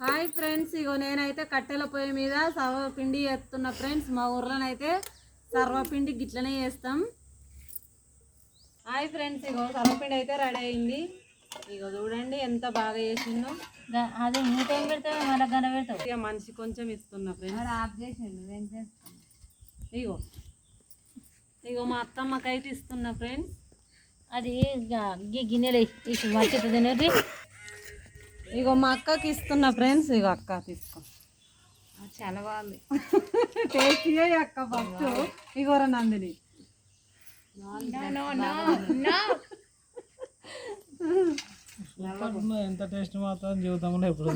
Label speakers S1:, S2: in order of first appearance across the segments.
S1: Hi friends, ఇగో నేనైతే కట్టెల పొయ్యి మీద సర్వపిండి చేస్తున్నా ఫ్రెండ్స్. మా ఊర్లోనైతే సర్వపిండి గిట్లనే చేస్తాం. హాయ్ ఫ్రెండ్స్, ఇగో సర్వపిండి అయితే రెడీ అయింది. ఇగో చూడండి ఎంత బాగా చేసిందో.
S2: అదే మూత ఏం పెడతావు, మళ్ళీ గన పెడతావు.
S1: ఇక మనిషి కొంచెం ఇస్తున్నా ఫ్రెండ్స్.
S2: ఆఫ్ చేసిండు.
S1: ఇగో ఇగో మా అత్తమ్మకైతే ఇస్తున్నా ఫ్రెండ్స్.
S2: అది గిన్నెలు మర్చిపోతుంది తినేది.
S1: ఇగో మా అక్కకి ఇస్తున్నా ఫ్రెండ్స్. ఇగో అక్క తీసుకో.
S2: చాలా బాగుంది.
S1: టేస్టీ అక్క ఫస్ట్. ఇగోర నందిని
S3: ఎంత టేస్ట్ మాత్రం జీవితంలో ఎప్పుడు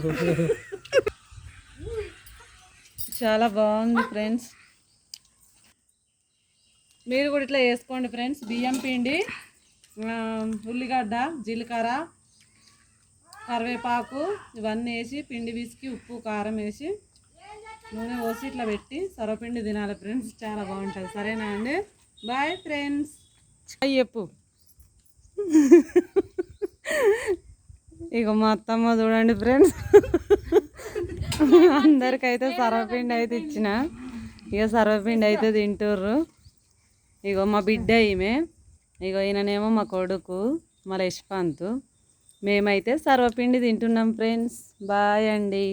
S1: చాలా బాగుంది ఫ్రెండ్స్. మీరు కూడా ఇట్లా వేసుకోండి ఫ్రెండ్స్. బియ్యం పిండి, ఉల్లిగడ్డ, జీలకర్ర, కరివేపాకు ఇవన్నీ వేసి పిండి పిసికి ఉప్పు కారం వేసి నూనె పోసి ఇట్లా పెట్టి సర్వపిండి తినాలి ఫ్రెండ్స్. చాలా బాగుంటుంది. సరేనా అండి? Bye friends. చెప్పు. ఇక మా అత్తమ్మ చూడండి ఫ్రెండ్స్, అందరికైతే సర్వపిండి అయితే ఇచ్చిన. ఇక సర్వపిండి అయితే తింటుర్రు. ఇగో మా బిడ్డ ఈమె, ఇగో ఈయననేమో మా కొడుకు మా యశ్వంత్. మేమైతే సర్వపిండి తింటున్నాం ఫ్రెండ్స్. బాయ్ అండి.